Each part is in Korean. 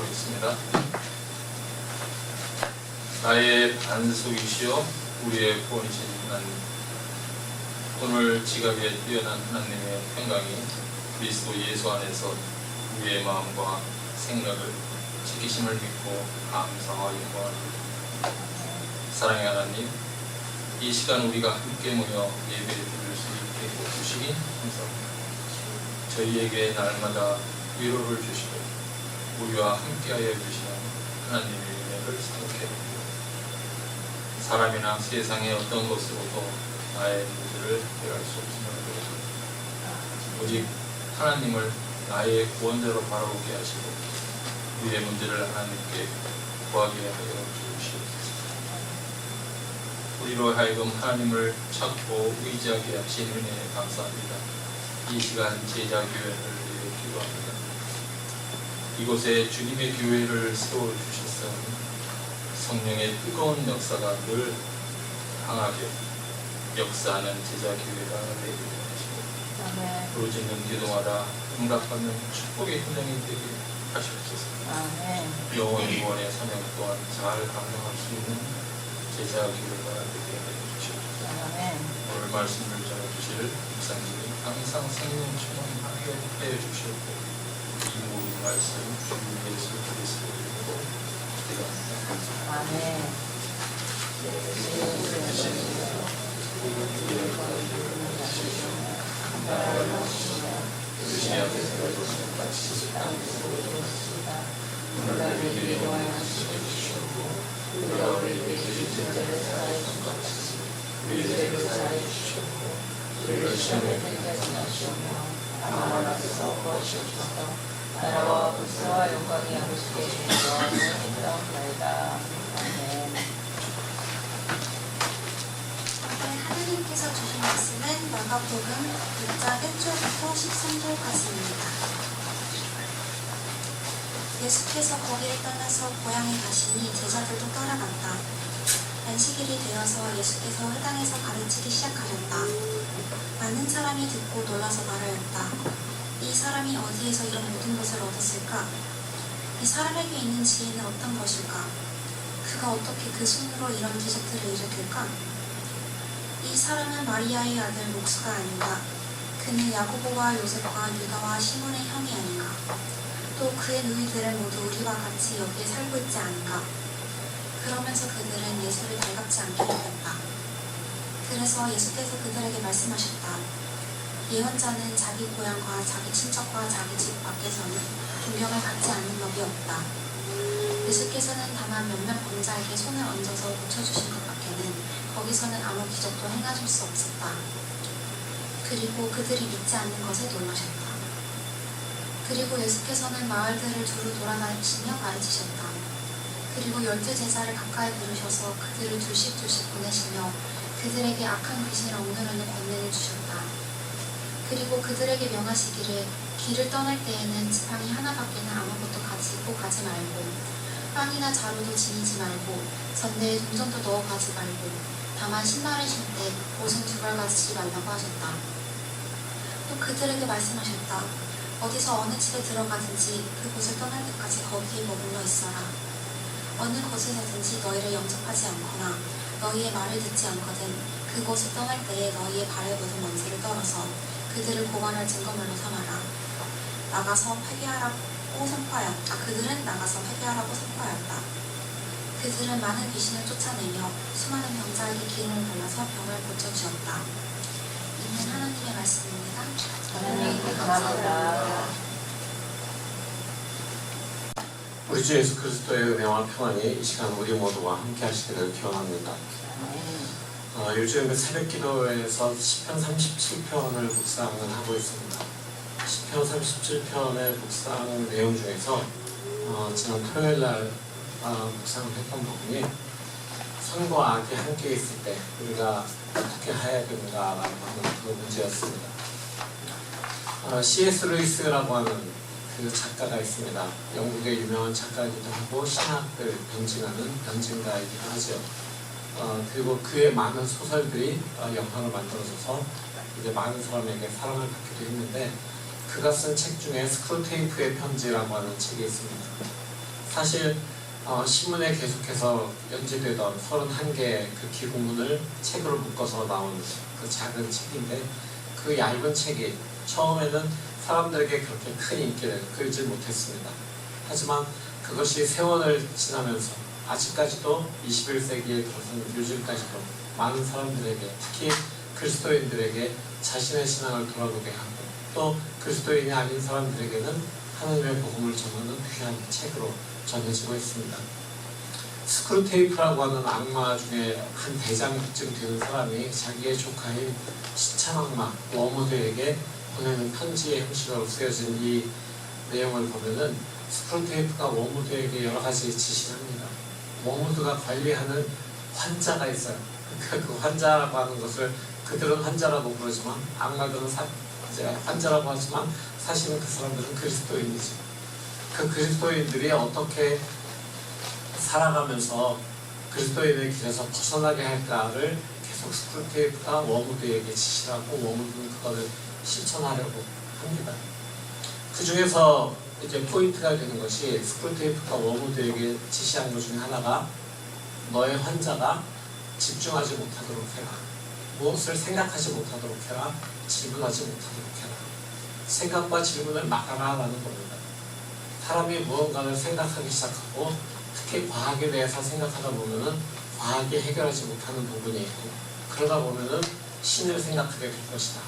기도하겠습니다. 나의 반석이시여 우리의 구원이신 하나님, 오늘 지각에 뛰어난 하나님의 평강이 그리스도 예수 안에서 우리의 마음과 생각을 지키심을 믿고 감사와 영광합니다. 사랑의 하나님, 이 시간 우리가 함께 모여 예배 드릴 수 있게 해주시기 감사합니다. 저희에게 날마다 위로를 주시고 우리와 함께하여 주시는 하나님의 은혜를 생각해봅니다. 사람이나 세상의 어떤 것으로도 나의 문제를 해결할 수 없음을 오직 하나님을 나의 구원자로 바라보게 하시고 우리의 문제를 하나님께 구하게 하여 주시옵소서. 우리로 하여금 하나님을 찾고 의지하게 하신 은혜에 감사합니다. 이 시간 제자교회를 위해 기도합니다. 이곳에 주님의 교회를 세워주셨사오니 성령의 뜨거운 역사가 늘 강하게 역사하는 제자교회가 되게 하시고 부르짖는 기도마다 응답받는 축복의 현장이 되게 하시옵소서. 영원 유언의 사명 또한 잘 감당할 수 있는 제자교회가 되게 하여 주시옵소서. 오늘 말씀을 전해주실 목사님이 항상 생명처럼 하게 해 주시옵고 이 모든 말씀 주 예수 그리스도의 이름으로 기도합니다. 아멘. 나라와 불사와 영광이 아버지께 주시옵나이다. 아멘. 하나님께서 주신 말씀은 마가복음 6장 1절부터 13절까지입니다. 예수께서 거기를 떠나서 고향에 가시니 제자들도 따라갔다. 안식일이 되어서 예수께서 회당에서 가르치기 시작하셨다. 많은 사람이 듣고 놀라서 말하였다. 이 사람이 어디에서 이런 모든 것을 얻었을까? 이 사람에게 있는 지혜는 어떤 것일까? 그가 어떻게 그 손으로 이런 기적들을 일으킬까? 이 사람은 마리아의 아들 목수가 아닌가? 그는 야고보와 요셉과 유다와 시몬의 형이 아닌가? 또 그의 누이들은 모두 우리와 같이 여기에 살고 있지 않은가? 그러면서 그들은 예수를 달갑지 않게 여겼다. 그래서 예수께서 그들에게 말씀하셨다. 예언자는 자기 고향과 자기 친척과 자기 집 밖에서는 존경을 받지 않는 법이 없다. 예수께서는 다만 몇몇 범자에게 손을 얹어서 고쳐주신 것 밖에는 거기서는 아무 기적도 행하실 수 없었다. 그리고 그들이 믿지 않는 것에 놀라셨다. 그리고 예수께서는 마을들을 두루 돌아다니시며 가르치셨다. 그리고 12 제자를 가까이 부르셔서 그들을 둘씩 보내시며 그들에게 악한 귀신을 억누르는 권능을 주셨다. 그리고 그들에게 명하시기를 길을 떠날 때에는 지팡이 하나밖에는 아무것도 가지고 가지 말고 빵이나 자루도 지니지 말고 전대에 동전도 넣어 가지 말고 다만 신발을 신 때 옷은 2벌 가지지 말라고 하셨다. 또 그들에게 말씀하셨다. 어디서 어느 집에 들어가든지 그곳을 떠날 때까지 거기에 머물러 있어라. 어느 곳에서든지 너희를 영접하지 않거나 너희의 말을 듣지 않거든 그곳을 떠날 때에 너희의 발에 묻은 먼지를 떨어서 그들을 고발할 증거물로 삼아라. 그들은 나가서 회개하라고 선포하였다. 그들은 많은 귀신을 쫓아내며 수많은 병자에게 기름을 발라서 병을 고쳐주었다. 이는 하나님의 말씀입니다. 하나님께 감사합니다. 우리 주 예수 그리스도의 은혜와 평안이 이 시간 우리 모두와 함께 하시기를 기원합니다. 요즘 새벽 기도에서 시편 37편을 묵상을 하고 있습니다. 시편 37편의 묵상 내용 중에서 지난 토요일날 묵상을 했던 부분이 선과 악이 함께 있을 때 우리가 어떻게 해야 되는가라고 하는 그 문제였습니다. C.S. 루이스라고 하는 그 작가가 있습니다. 영국의 유명한 작가이기도 하고 신학을 변증하는 변증가이기도 하죠. 그리고 그의 많은 소설들이 영화를 만들어져서 이제 많은 사람에게 사랑을 받기도 했는데 그가 쓴 책 중에 스크루테이프의 편지라고 하는 책이 있습니다. 사실 신문에 계속해서 연재되던 31개의 그 기고문을 책으로 묶어서 나온 그 작은 책인데, 그 얇은 책이 처음에는 사람들에게 그렇게 큰 인기를 끌지 못했습니다. 하지만 그것이 세월을 지나면서 아직까지도 21세기에 들어선 요즘까지도 많은 사람들에게, 특히 그리스도인들에게 자신의 신앙을 돌아보게 하고, 또 그리스도인이 아닌 사람들에게는 하나님의 복음을 전하는 귀한 책으로 전해지고 있습니다. 스크루테이프라고 하는 악마 중에 한 대장쯤 되는 사람이 자기의 조카인 시참악마 워무드에게 보내는 편지의 형식으로 쓰여진 이 내용을 보면은 스크루테이프가 워무드에게 여러 가지 지시를 합니다. 워무드가 관리하는 환자가 있어요. 그 환자라고 하는 것을 그들은 환자라고 부르지만, 악마들은 이제 환자라고 하지만 사실은 그 사람들은 그리스도인이지. 그 그리스도인들이 어떻게 살아가면서 그리스도인의 길에서 벗어나게 할까를 계속 스크루테이프가 워무드에게 지시를 하고, 워무드는 그것을 실천하려고 합니다. 그 중에서 이제 포인트가 되는 것이, 스크루테이프가 워무드에게 지시한 것 중에 하나가 너의 환자가 집중하지 못하도록 해라. 무엇을 생각하지 못하도록 해라. 질문하지 못하도록 해라. 생각과 질문을 막아라 라는 겁니다. 사람이 무언가를 생각하기 시작하고, 특히 과학에 대해서 생각하다 보면은 과학이 해결하지 못하는 부분이 있고, 그러다 보면은 신을 생각하게 될 것이다.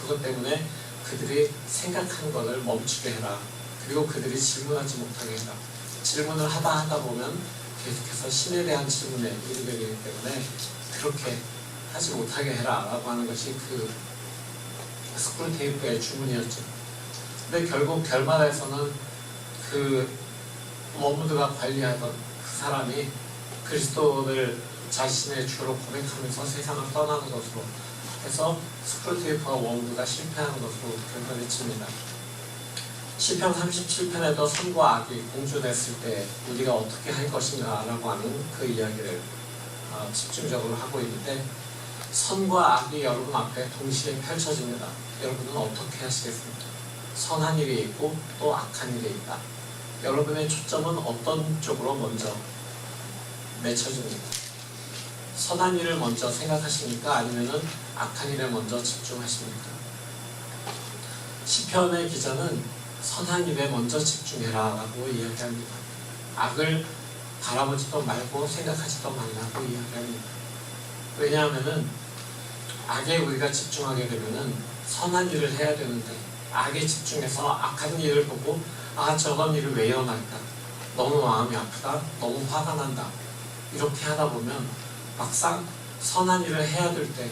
그것 때문에 그들이 생각하는 것을 멈추게 해라. 그리고 그들이 질문하지 못하게 해라. 질문을 하다 보면 계속해서 신에 대한 질문에 이르게 되기 때문에 그렇게 하지 못하게 해라 라고 하는 것이 그 스크루테이프의 주문이었죠. 근데 결국 결말에서는 그 워무드가 관리하던 그 사람이 그리스도를 자신의 주로 고백하면서 세상을 떠나는 것으로 해서 스크루테이프와 워무드가 실패하는 것으로 결론이 칩니다. 시편 37편에도 선과 악이 공존했을 때 우리가 어떻게 할 것인가 라고 하는 그 이야기를 집중적으로 하고 있는데, 선과 악이 여러분 앞에 동시에 펼쳐집니다. 여러분은 어떻게 하시겠습니까? 선한 일이 있고 또 악한 일이 있다. 여러분의 초점은 어떤 쪽으로 먼저 맺혀집니까? 선한 일을 먼저 생각하십니까? 아니면은 악한 일에 먼저 집중하십니까? 시편의 기자는 선한 일에 먼저 집중해라 라고 이야기합니다. 악을 바라보지도 말고 생각하지도 말라고 이야기합니다. 왜냐하면은 악에 우리가 집중하게 되면은 선한 일을 해야 되는데, 악에 집중해서 악한 일을 보고 저런 일을 왜 일어날까? 너무 마음이 아프다? 너무 화가 난다? 이렇게 하다 보면 막상 선한 일을 해야 될 때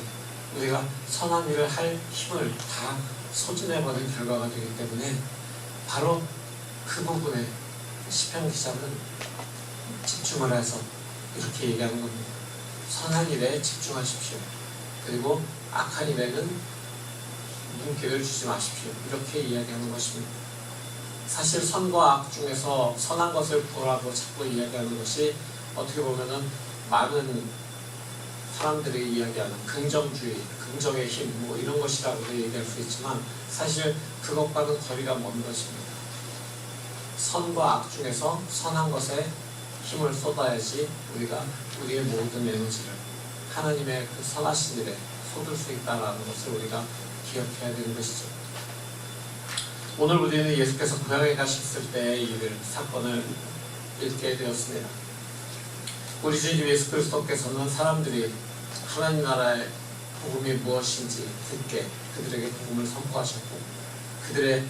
우리가 선한 일을 할 힘을 다 소진해버린 결과가 되기 때문에, 바로 그 부분에 시편 기자는 집중을 해서 이렇게 얘기하는 겁니다. 선한 일에 집중하십시오. 그리고 악한 일에는 눈길을 주지 마십시오. 이렇게 이야기하는 것입니다. 사실 선과 악 중에서 선한 것을 보라고 자꾸 이야기하는 것이 어떻게 보면은 많은 사람들이 이야기하는 긍정주의, 긍정의 힘 이런 것이라고도 얘기할 수 있지만, 사실 그것과는 거리가 먼 것입니다. 선과 악 중에서 선한 것에 힘을 쏟아야지 우리가 우리의 모든 에너지를 하나님의 그 선하신 일에 쏟을 수 있다는 것을 우리가 기억해야 되는 것이죠. 오늘 우리는 예수께서 고향에 가셨을 때의 일을, 사건을 읽게 되었습니다. 우리 주님 예수 그리스도께서는 사람들이 하나님 나라의 복음이 무엇인지 듣게 그들에게 복음을 선포하셨고, 그들의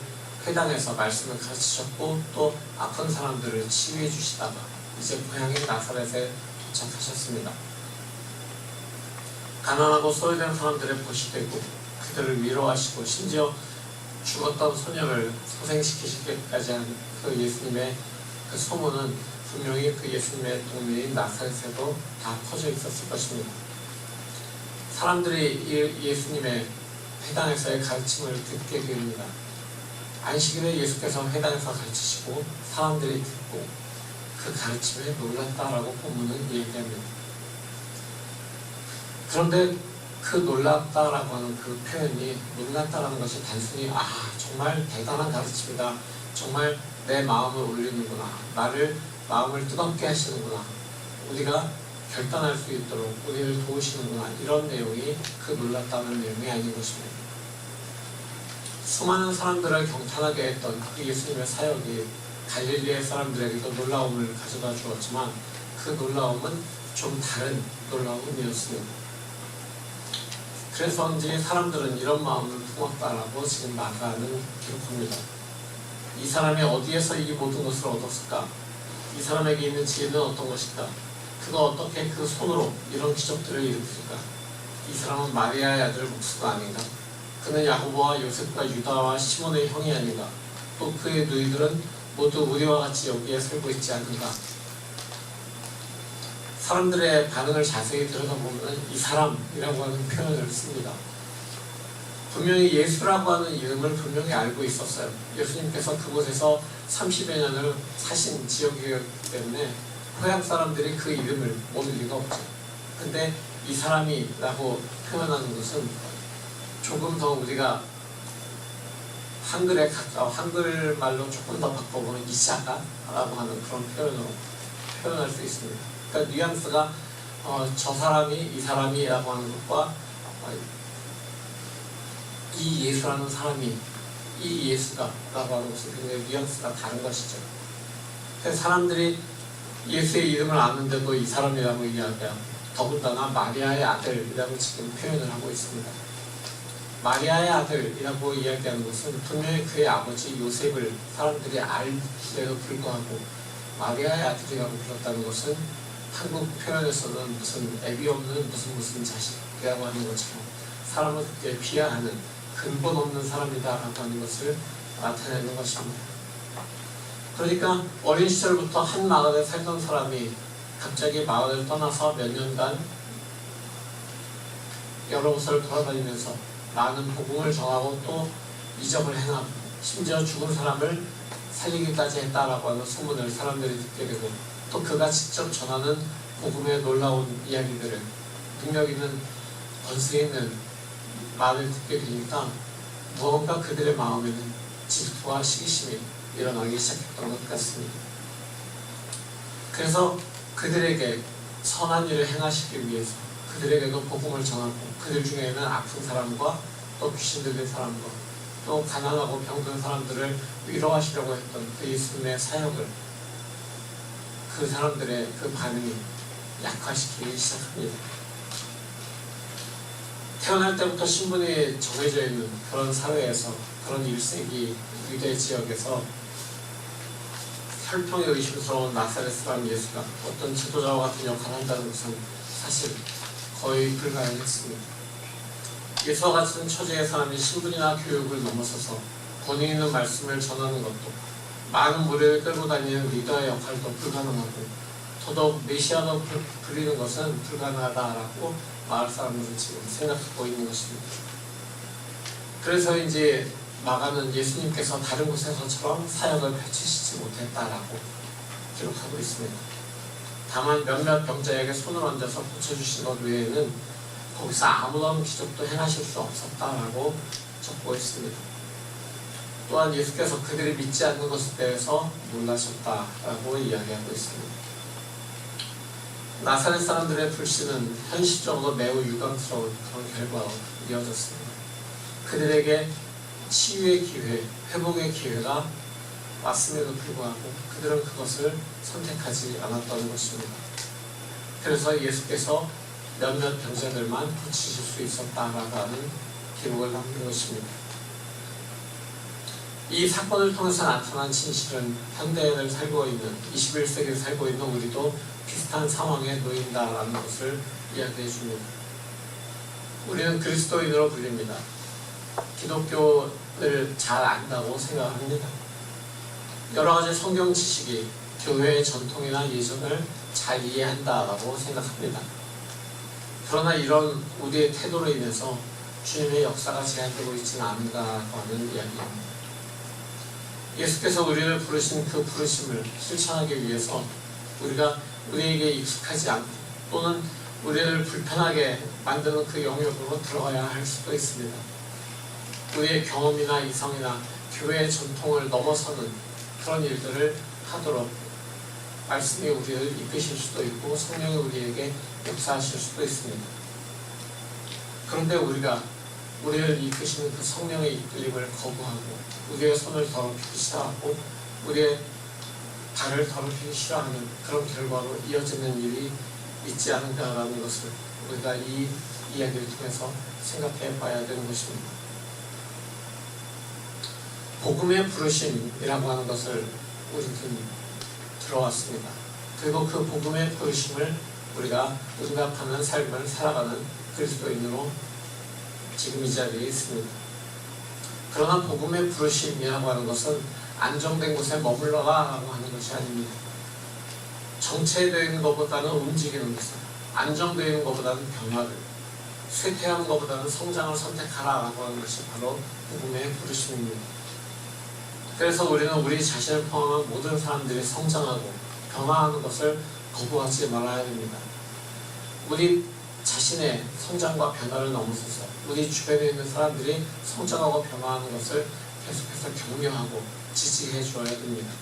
회당에서 말씀을 가르치셨고, 또 아픈 사람들을 치유해 주시다가 이제 고향인 나사렛에 도착하셨습니다. 가난하고 소외된 사람들의 벗이 되고 그들을 위로하시고, 심지어 죽었던 소녀를 소생시키시기까지 한 그 예수님의 그 소문은 분명히 그 예수님의 동네인 나사렛에도 다 퍼져 있었을 것입니다. 사람들이 예수님의 회당에서의 가르침을 듣게 됩니다. 안식일에 예수께서 회당에서 가르치시고 사람들이 듣고 그 가르침에 놀랐다라고 본문은 얘기합니다. 그런데 그 놀랐다라고 하는 그 표현이, 놀랐다라는 것이 단순히 정말 대단한 가르침이다, 정말 내 마음을 울리는구나, 나를 마음을 뜨겁게 하시는구나, 우리가 결단할 수 있도록 우리를 도우시는구나, 이런 내용이 그 놀랐다는 내용이 아닌 것입니다. 수많은 사람들을 경탄하게 했던 그 예수님의 사역이 갈릴리의 사람들에게도 놀라움을 가져다 주었지만 그 놀라움은 좀 다른 놀라움이었습니다. 그래서인지 사람들은 이런 마음을 품었다라고 지금 마가는 기록합니다. 이 사람이 어디에서 이 모든 것을 얻었을까? 이 사람에게 있는 지혜는 어떤 것일까? 그가 어떻게 그 손으로 이런 기적들을 일으킬까? 이 사람은 마리아의 아들 목수가 아닌가? 그는 야고보와 요셉과 유다와 시몬의 형이 아닌가? 또 그의 누이들은 모두 우리와 같이 여기에 살고 있지 않는가? 사람들의 반응을 자세히 들여다보면 이 사람이라고 하는 표현을 씁니다. 분명히 예수라고 하는 이름을 분명히 알고 있었어요. 예수님께서 그곳에서 30여 년을 사신 지역이기 때문에 고향 사람들이 그 이름을 모를 리가 없죠. 근데 이 사람이라고 표현하는 것은 조금 더 우리가 한글에 가까워, 한글말로 조금 더 바꿔보면 이샤가라고 하는 그런 표현으로 표현할 수 있습니다. 그러니까 뉘앙스가 저 사람이 이 사람이라고 하는 것과 이 예수라는 사람이 이 예수가 라고 하는 것은 굉장히 뉘앙스가 다른 것이죠. 그래서 사람들이 예수의 이름을 아는데도 이 사람이라고 이야기하고 더군다나 마리아의 아들이라고 지금 표현을 하고 있습니다. 마리아의 아들이라고 이야기하는 것은 분명히 그의 아버지 요셉을 사람들이 알지에도 불구하고 마리아의 아들이라고 불렀다는 것은 한국 표현에서는 무슨 애비 없는 무슨 자식이라고 하는 것처럼 사람을 그렇게 비하하는 근본 없는 사람이다라고 하는 것을 나타내는 것입니다. 그러니까 어린 시절부터 한 마을에 살던 사람이 갑자기 마을을 떠나서 몇 년간 여러 곳을 돌아다니면서 많은 복음을 전하고 또 이적을 행하고 심지어 죽은 사람을 살리기까지 했다라고 하는 소문을 사람들이 듣게 되고 또 그가 직접 전하는 복음의 놀라운 이야기들을 능력 있는 권세 있는 말을 듣게 되니까 무언가 그들의 마음에는 질투와 시기심이 일어나기 시작했던 것 같습니다. 그래서 그들에게 선한 일을 행하시기 위해서 그들에게도 복음을 전하고 그들 중에는 아픈 사람과 또 귀신 들린 사람과 또 가난하고 병든 사람들을 위로하시려고 했던 그 예수님의 사역을 그 사람들의 그 반응이 약화시키기 시작합니다. 태어날 때부터 신분이 정해져 있는 그런 사회에서 그런 1세기 유대 지역에서 혈통이 의심스러운 나사렛 사람 예수가 어떤 지도자와 같은 역할을 한다는 것은 사실 거의 불가능했습니다. 예수와 같은 처지의 사람이 신분이나 교육을 넘어서서 권위 있는 말씀을 전하는 것도 많은 무리를 끌고 다니는 리더의 역할도 불가능하고 더더욱 메시아로 불리는 것은 불가능하다라고 마을 사람들은 지금 생각하고 있는 것입니다. 그래서 이제 마가는 예수님께서 다른 곳에서처럼 사역을 펼치시지 못했다라고 기록하고 있습니다. 다만 몇몇 병자에게 손을 얹어서 고쳐주신 것 외에는 거기서 아무런 기적도 행하실 수 없었다라고 적고 있습니다. 또한 예수께서 그들이 믿지 않는 것에 대해서 놀라셨다라고 이야기하고 있습니다. 나사렛 사람들의 불신은 현실적으로 매우 유감스러운 그런 결과로 이어졌습니다. 그들에게 치유의 기회, 회복의 기회가 왔음에도 불구하고 그들은 그것을 선택하지 않았다는 것입니다. 그래서 예수께서 몇몇 병자들만 고치실 수 있었다라고 하는 기록을 남긴 것입니다. 이 사건을 통해서 나타난 진실은 현대를 살고 있는 21세기를 살고 있는 우리도 비슷한 상황에 놓인다라는 것을 이야기해 줍니다. 우리는 그리스도인으로 불립니다. 기독교를 잘 안다고 생각합니다. 여러 가지 성경 지식이 교회의 전통이나 예전을 잘 이해한다라고 생각합니다. 그러나 이런 우리의 태도로 인해서 주님의 역사가 제한되고 있지는 않은가라고 하는 이야기입니다. 예수께서 우리를 부르신 그 부르심을 실천하기 위해서 우리가 우리에게 익숙하지 않고 또는 우리를 불편하게 만드는 그 영역으로 들어가야 할 수도 있습니다. 우리의 경험이나 이성이나 교회의 전통을 넘어서는 그런 일들을 하도록 말씀이 우리를 이끄실 수도 있고 성령이 우리에게 역사하실 수도 있습니다. 그런데 우리가 우리를 이끄시는 그 성령의 이끌림을 거부하고 우리의 손을 더럽히기 싫어하고 우리의 발을 더럽히기 싫어하는 그런 결과로 이어지는 일이 있지 않은가라는 것을 우리가 이 이야기를 통해서 생각해 봐야 되는 것입니다. 복음의 부르심이라고 하는 것을 우리는 들어왔습니다. 그리고 그 복음의 부르심을 우리가 응답하는 삶을 살아가는 그리스도인으로 지금 이 자리에 있습니다. 그러나 복음의 부르심이라고 하는 것은 안정된 곳에 머물러라라고 하는 것이 아닙니다. 정체되어 있는 것보다는 움직이는 것을, 안정되어 있는 것보다는 변화를, 쇠퇴하는 것보다는 성장을 선택하라라고 하는 것이 바로 복음의 부르심입니다. 그래서 우리는 우리 자신을 포함한 모든 사람들이 성장하고 변화하는 것을 거부하지 말아야 됩니다. 우리 자신의 성장과 변화를 넘어서서 우리 주변에 있는 사람들이 성장하고 변화하는 것을 계속해서 격려하고 지지해 줘야 됩니다.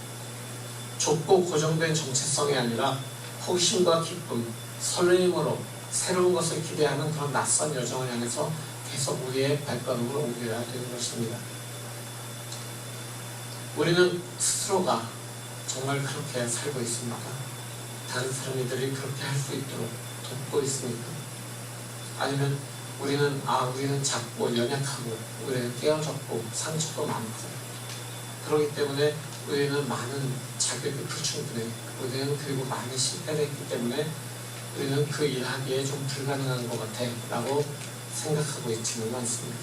좁고 고정된 정체성이 아니라 호기심과 기쁨, 설레임으로 새로운 것을 기대하는 그런 낯선 여정을 향해서 계속 우리의 발걸음을 옮겨야 되는 것입니다. 우리는 스스로가 정말 그렇게 살고 있습니까? 다른 사람들이 그렇게 할 수 있도록 돕고 있습니까? 아니면 우리는 작고 연약하고 우리는 깨어졌고 상처도 많고 그렇기 때문에 우리는 많은 자격이 불충분해, 우리는 그리고 많이 실패를 했기 때문에 우리는 그 일하기에 좀 불가능한 것 같아 라고 생각하고 있지는 않습니다.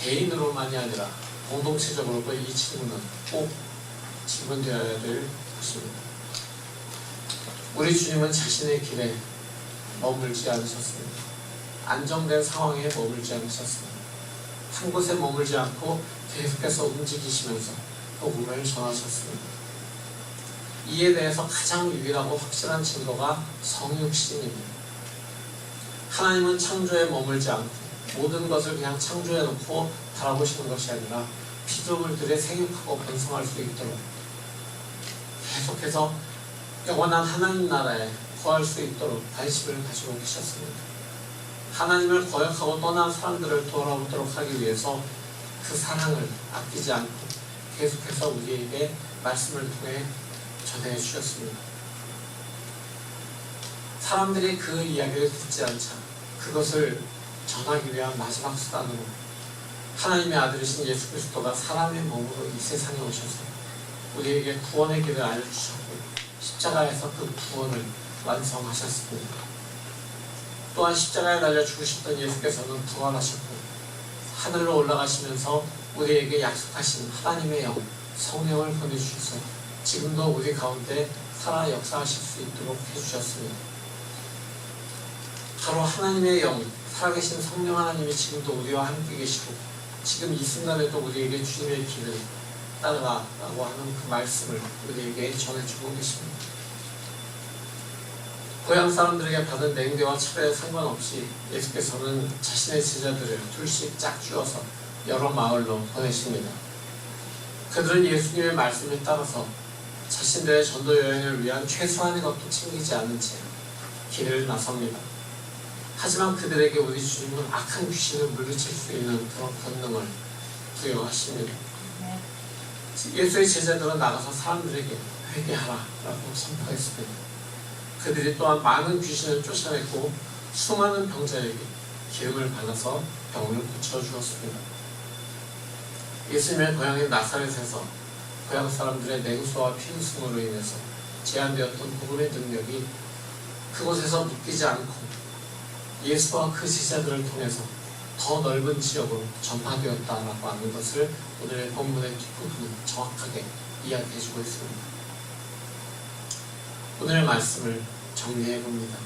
개인으로만이 아니라 공동체적으로도 이 질문은 꼭 질문되어야 될 것입니다. 우리 주님은 자신의 길에 머물지 않으셨습니다. 안정된 상황에 머물지 않으셨습니다. 한 곳에 머물지 않고 계속해서 움직이시면서 복음을 전하셨습니다. 이에 대해서 가장 유일하고 확실한 증거가 성육신입니다. 하나님은 창조에 머물지 않고 모든 것을 그냥 창조해 놓고 바라보시는 것이 아니라 피조물들의 생육하고 번성할 수 있도록 계속해서 영원한 하나님 나라에 거할 수 있도록 관심을 가지고 계셨습니다. 하나님을 거역하고 떠난 사람들을 돌아오도록 하기 위해서 그 사랑을 아끼지 않고 계속해서 우리에게 말씀을 통해 전해 주셨습니다. 사람들이 그 이야기를 듣지 않자 그것을 전하기 위한 마지막 수단으로 하나님의 아들이신 예수 그리스도가 사람의 몸으로 이 세상에 오셔서 우리에게 구원의 길을 알려주셨고 십자가에서 그 구원을 완성하셨습니다. 또한 십자가에 달려 죽으셨던 예수께서는 부활하셨고 하늘로 올라가시면서 우리에게 약속하신 하나님의 영 성령을 보내주셔서 지금도 우리 가운데 살아 역사하실 수 있도록 해주셨습니다. 바로 하나님의 영, 살아계신 성령 하나님이 지금도 우리와 함께 계시고 지금 이 순간에도 우리에게 주님의 길을 따르라라고 하는 그 말씀을 우리에게 전해주고 계십니다. 고향 사람들에게 받은 냉대와 차별에 상관없이 예수께서는 자신의 제자들을 둘씩 짝지어서 여러 마을로 보내십니다. 그들은 예수님의 말씀에 따라서 자신들의 전도 여행을 위한 최소한의 것도 챙기지 않은 채 길을 나섭니다. 하지만 그들에게 우리 주님은 악한 귀신을 물리칠 수 있는 그런 권능을 부여하십니다. 예수의 제자들은 나가서 사람들에게 회개하라 라고 선포했습니다. 그들이 또한 많은 귀신을 쫓아냈고 수많은 병자에게 기름을 발라서 병을 고쳐주었습니다. 예수님의 고향인 나사렛에서 고향 사람들의 냉소와 피우승으로 인해서 제한되었던 복음의 능력이 그곳에서 묶이지 않고 예수와 그 제자들을 통해서 더 넓은 지역으로 전파되었다라고 하는 것을 오늘 본문의 뒷부분은 정확하게 이야기해주고 있습니다. 오늘의 말씀을 정리해봅니다.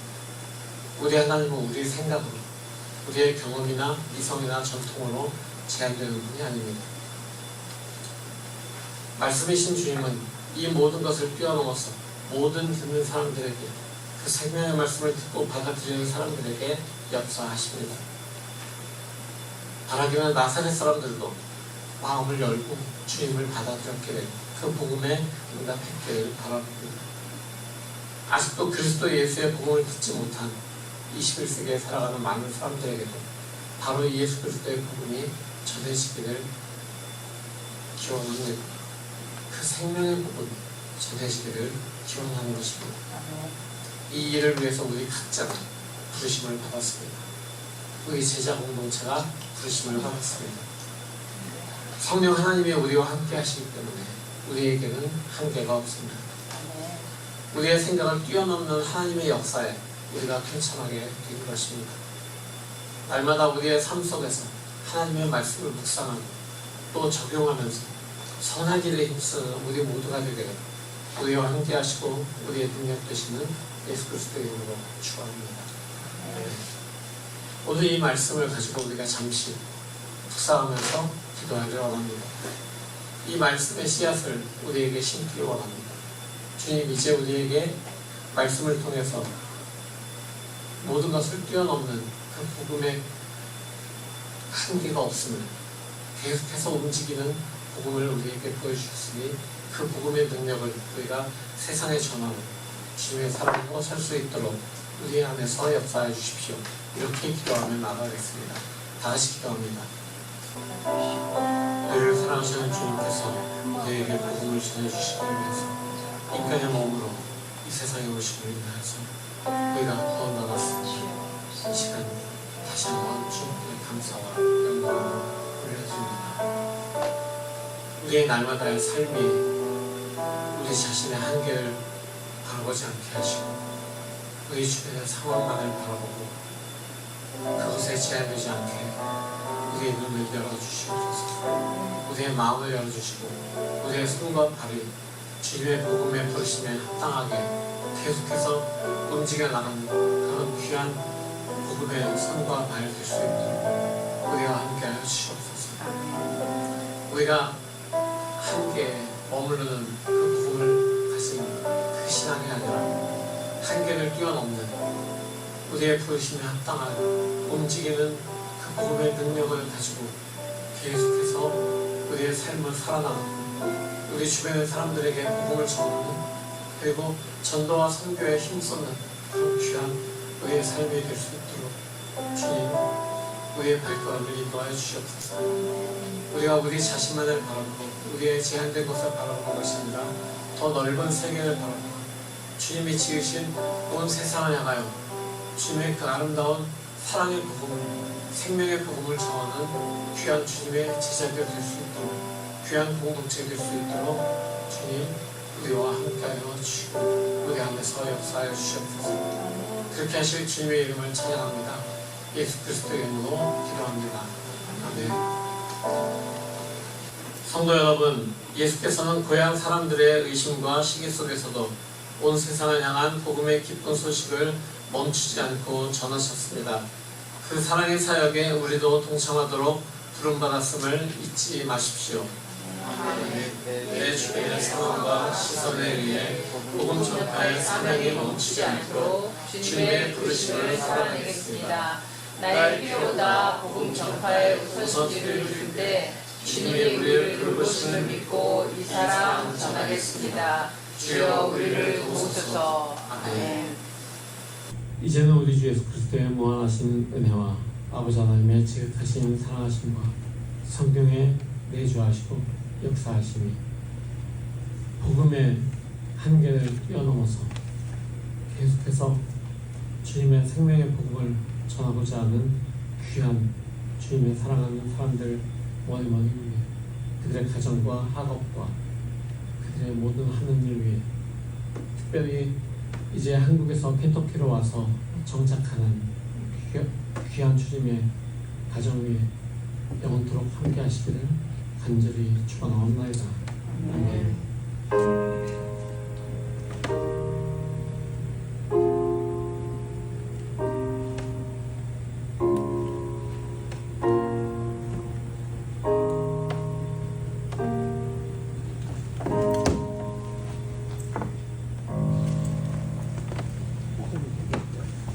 우리 하나님은 우리 생각으로, 우리의 경험이나 이성이나 전통으로 제한되는 분이 아닙니다. 말씀이신 주님은 이 모든 것을 뛰어넘어서 모든 듣는 사람들에게 그 생명의 말씀을 듣고 받아들이는 사람들에게 역사하십니다. 바라기는 나사렛 사람들도 마음을 열고 주님을 받아들였게 되고 그 복음에 응답했기를 바랍니다. 아직도 그리스도 예수의 복음을 듣지 못한 21세기에 살아가는 많은 사람들에게도 바로 예수 그리스도의 복음이 전해지기를 기원합니다. 그 생명의 복음 전해지기를 기원하는 것입니다. 이 일을 위해서 우리 각자가 부르심을 받았습니다. 우리 제자 공동체가 부르심을 받았습니다. 성령 하나님이 우리와 함께 하시기 때문에 우리에게는 한계가 없습니다. 우리의 생각을 뛰어넘는 하나님의 역사에 우리가 동참하게 된 것입니다. 날마다 우리의 삶 속에서 하나님의 말씀을 묵상하고 또 적용하면서 선한 일에 힘쓰는 우리 모두가 되기를 우리와 함께 하시고 우리의 능력 되시는 예수 그리스도의 이름으로 축원합니다. 오늘 이 말씀을 가지고 우리가 잠시 묵상하면서 기도하기를 원합니다. 이 말씀의 씨앗을 우리에게 심기를 원합니다. 주님, 이제 우리에게 말씀을 통해서 모든 것을 뛰어넘는 그 복음의 한계가 없음을 계속해서 움직이는 복음을 우리에게 보여주셨으니 그 복음의 능력을 우리가 세상에 전하고 주님의 사랑으로 살 수 있도록 우리 안에서 역사해 주십시오. 이렇게 기도하며 나가겠습니다. 다 같이 기도합니다. 우리를 사랑하시는 주님께서 우리에게 복음을 전해주시기 위해서 인간의 몸으로 이 세상에 오심을 인하여서 우리가 구원받았습니다. 이 시간 다시 한번 주님께 감사와 영광을 올려드립니다. 우리의 날마다의 삶이 우리 자신의 한계를 바라보지 않게 하시고 우리 주변의 상황만을 바라보고 그것에 제한되지 않게 우리의 눈을 열어주시옵소서. 우리의 마음을 열어주시고 우리의 손과 발이 주님의 복음의 부르심에 합당하게 계속해서 움직여 나가는 그런 귀한 복음의 손과 발 될 수 있도록 우리와 함께하여 주시옵소서. 우리가 함께 머무르는 그 복음을 가진 그 신앙이 아니라 한계를 뛰어넘는 우리의 부르심에 합당한 움직이는 그 복음의 능력을 가지고 계속해서 우리의 삶을 살아나가고 우리 주변의 사람들에게 복음을 전하는 그리고 전도와 선교에 힘쓰는 그런 귀한 우리의 삶이 될 수 있도록 주님 우리의 발걸음을 인도하여 주시옵소서. 우리가 우리 자신만을 바라보고 우리의 제한된 것을 바라보는 것이 아니라 더 넓은 세계를 바라보고 주님이 지으신 온 세상을 향하여 주님의 그 아름다운 사랑의 복음을 생명의 복음을 전하는 귀한 주님의 제자들 될 수 있도록 귀한 공동체 될 수 있도록 주님 우리와 함께하여 주시고 우리 안에서 역사하여 주시옵소서. 그렇게 하실 주님의 이름을 찬양합니다. 예수 그리스도의 이름으로 기도합니다. 아멘. 성도 여러분, 예수께서는 고향 사람들의 의심과 시기 속에서도 온 세상을 향한 복음의 기쁜 소식을 멈추지 않고 전하셨습니다. 그 사랑의 사역에 우리도 동참하도록 부름받았음을 잊지 마십시오. 내 주변의 상황과 시선에 의해 복음 전파의 사명이 멈추지 않도록 주님의 부르심을 살아내겠습니다. 나의 필요보다 복음 전파에 우선순위를 둘 때 주님이 우리를 부르심을 믿고 이 사랑 전하겠습니다. 주여 우리를 도우소서. 아멘. 이제는 우리 주 예수 그리스도의 무한하신 은혜와 아버지 하나님의 지극하신 사랑하심과 성경에 내주하시고 역사하심이 복음의 한계를 뛰어넘어서 계속해서 주님의 생명의 복음을 전하고자 하는 귀한 주님의 사랑하는 사람들 머리 위해 그들의 가정과 학업과 그들의 모든 하는 일 위해 특별히 이제 한국에서 켄터키로 와서 정착하는 귀한 주님의 가정 위에 영원토록 함께 하시기를 간절히 축원하옵나이다. 아멘.